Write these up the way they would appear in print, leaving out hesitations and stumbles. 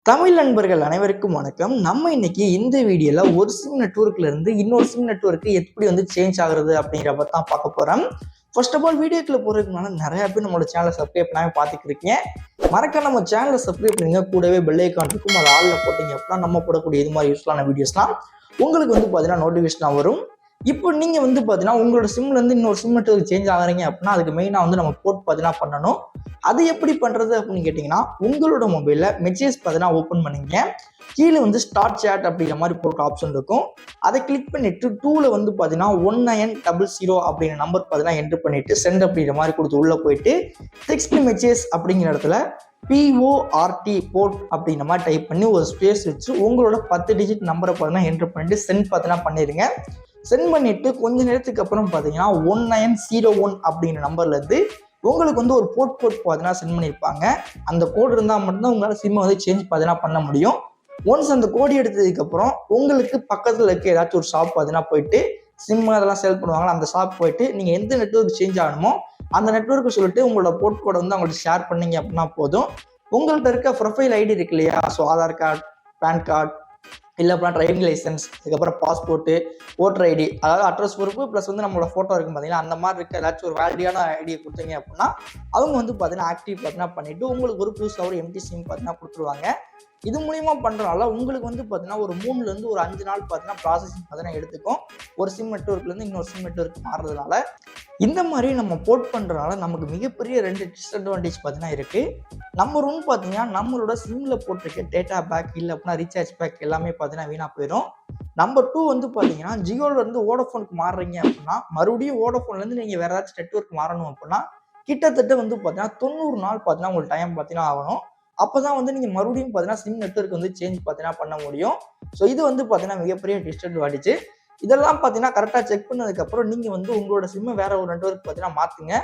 தமிழ் நண்பர்கள் அனைவருக்கும் வணக்கம். நம்ம இன்னைக்கு இந்த வீடியோல ஒரு சிம் நெட்வொர்க்ல இருந்து இன்னொரு சிம் நெட்வொர்க்கு எப்படி சேஞ்ச் ஆகுறது அப்படிங்கிறப்ப தான் பார்க்க போறோம். ஃபர்ஸ்ட் ஆஃப் ஆல் வீடியோக்குள்ள போறதுக்கு முன்னாடி நிறைய பேர் நம்மளோட சேனலை சப்ஸ்கிரைப் பண்ணாம பார்த்துட்டு இருக்கீங்க. மறக்காம நம்ம சேனலை சப்ஸ்கிரைப் பண்ணுங்க. கூடவே பெல் ஐக்கான் இருக்கும், அதை ஆல்ல போட்டீங்க அப்படின்னா நம்ம போடக்கூடிய இது மாதிரி யூஸ்ஃபுல்லான வீடியோஸ்லாம் உங்களுக்கு பார்த்தீங்கன்னா நோட்டிஃபிகேஷனா வரும். இப்போ நீங்க பார்த்தீங்கன்னா உங்களோட சிம்ல இருந்து இன்னொரு சிம் நெட்வொர்க் சேஞ்ச் ஆகுறீங்க அப்படின்னா அதுக்கு மெயினா நம்ம போர்ட் பார்த்தீங்கன்னா பண்ணணும். அது எப்படி பண்றது அப்படின்னு கேட்டீங்கன்னா, உங்களோட மொபைல்ல மெசேஜ் பார்த்தீங்கன்னா ஓப்பன் பண்ணீங்க. கீழே ஸ்டார்ட் சேட் அப்படிங்கிற மாதிரி போட்டு ஆப்ஷன் இருக்கும். அதை கிளிக் பண்ணிட்டு டூல பார்த்தீங்கன்னா 1900 அப்படிங்கிற நம்பர் பார்த்தீங்கன்னா என்டர் பண்ணிட்டு சென்ட் அப்படிங்கிற மாதிரி கொடுத்து உள்ள போயிட்டு டெக்ஸ்ட் மெசேஜ் அப்படிங்கிற இடத்துல PORT போர்ட் அப்படிங்கிற மாதிரி டைப் பண்ணி ஒரு ஸ்பேஸ் வச்சு உங்களோட 10 டிஜிட் நம்பரை பார்த்தீங்கன்னா என்டர் பண்ணிட்டு சென்ட் பார்த்தீங்கன்னா பண்ணிடுங்க. சென்ட் பண்ணிட்டு கொஞ்ச நேரத்துக்கு அப்புறம் பார்த்தீங்கன்னா 1901 அப்படிங்கிற நம்பர்ல இருந்து உங்களுக்கு ஒரு போர்ட் பார்த்தீங்கன்னா சென்ட் பண்ணியிருப்பாங்க. அந்த கோடு இருந்தால் மட்டும்தான் உங்களால் சிம்மை சேஞ்ச் பார்த்தீங்கன்னா பண்ண முடியும். ஒன்ஸ் அந்த கோடு எடுத்ததுக்கு அப்புறம் உங்களுக்கு பக்கத்தில் இருக்க ஏதாச்சும் ஒரு ஷாப் பார்த்தீங்கன்னா போயிட்டு சிம் அதெல்லாம் சேல் பண்ணுவாங்களா, அந்த ஷாப் போயிட்டு நீங்கள் எந்த நெட்வொர்க் சேஞ்ச் ஆகணுமோ அந்த நெட்வொர்க்கு சொல்லிட்டு உங்களோட போர்ட் கோடை அவங்கள்ட்ட ஷேர் பண்ணீங்க அப்படின்னா போதும். உங்கள்கிட்ட இருக்க ப்ரொஃபைல் ஐடி இருக்கு இல்லையா, so Aadhaar card, PAN card, இல்லை அப்படின்னா டிரைவிங் லைசன்ஸ், அதுக்கப்புறம் பாஸ்போர்ட்டு, ஓட்டர் ஐடி, அதாவது அட்ரஸ் ப்ரூஃப் ப்ளஸ் நம்மளோட ஃபோட்டோ இருக்கும் பார்த்தீங்கன்னா, அந்த மாதிரி இருக்க ஏதாச்சும் ஒரு வேலிடியான ஐடியை கொடுத்தீங்க அப்படின்னா அவங்க பார்த்தீங்கன்னா ஆக்டிவ் பார்த்தீங்கன்னா பண்ணிவிட்டு உங்களுக்கு ஒரு புதுசாக ஒரு எம்டி சிம் பார்த்தீங்கன்னா கொடுத்துருவாங்க. இது மூலியமா பண்றதுனால உங்களுக்கு பார்த்தீங்கன்னா ஒரு 3லேருந்து ஒரு 5 நாள் பார்த்தீங்கன்னா ப்ராசஸிங் பார்த்தீங்கன்னா எடுத்துக்கும். ஒரு சிம் நெட்வொர்க்லேருந்து இன்னொரு சிம் நெட்வொர்க் மாறுறதுனால இந்த மாதிரி நம்ம போர்ட் பண்ணுறதுனால நமக்கு மிகப்பெரிய 2 டிஸ்அட்வான்டேஜ் பார்த்தீங்கன்னா இருக்குது. நம்பர் 1 பார்த்தீங்கன்னா நம்மளோட சிம்மில் போட்டிருக்க டேட்டா பேக் இல்லை அப்படின்னா ரீசார்ஜ் பேக் எல்லாமே பார்த்தீங்கன்னா வீணாக போயிடும். நம்பர் 2 பார்த்தீங்கன்னா ஜியோலேருந்து வோடஃபோனுக்கு மாறுறீங்க அப்படின்னா மறுபடியும் வோடஃபோன்லேருந்து நீங்கள் வேறு ஏதாச்சும் நெட்வொர்க் மாறணும் அப்படின்னா கிட்டத்தட்ட பார்த்தீங்கன்னா 90 நாள் பார்த்தீங்கன்னா உங்களுக்கு டைம் பார்த்தீங்கன்னா ஆகணும். அப்போதான் நீங்கள் மறுபடியும் பார்த்தீங்கன்னா சிம் நெட்வொர்க் சேஞ்ச் பார்த்தீங்கன்னா பண்ண முடியும். ஸோ இது பார்த்தீங்கன்னா மிகப்பெரிய டிஸ்அட்வான்டேஜ். இதெல்லாம் பார்த்தீங்கன்னா கரெக்டாக செக் பண்ணதுக்கப்புறம் நீங்கள் உங்களோட சிம்மை வேற ஒரு நெட்வொர்க் பார்த்தீங்கன்னா மாற்றுங்க.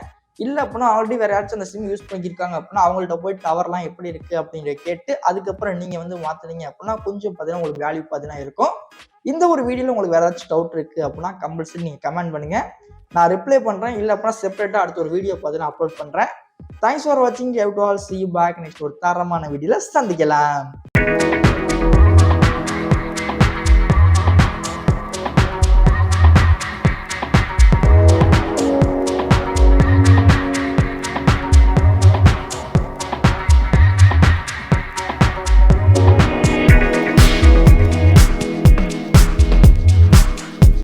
இல்லை அப்படின்னா ஆல்ரெடி வேற யாராச்சும் அந்த சிம் யூஸ் பண்ணியிருக்காங்க அப்படின்னா அவங்கள்ட்ட போய் டவர்லாம் எப்படி இருக்குது அப்படிங்கிற கேட்டு அதுக்கப்புறம் நீங்கள் மாற்றுனீங்க அப்படின்னா கொஞ்சம் பார்த்தீங்கன்னா உங்களுக்கு வேல்யூ பார்த்தீங்கன்னா இருக்கும். இந்த ஒரு வீடியோவில் உங்களுக்கு வேற ஏதாச்சும் டவுட் இருக்குது அப்படின்னா கம்பல்சரி நீங்கள் கமெண்ட் பண்ணுங்கள், நான் ரிப்ளை பண்ணுறேன். இல்லை அப்படின்னா செப்பரேட்டாக அடுத்த ஒரு வீடியோ பார்த்தீங்கன்னா அப்லோட் பண்ணுறேன். தேங்க்ஸ் ஃபார் வாட்சிங். See you back next ஒரு தரமான வீடியோல சந்திக்கலாம்.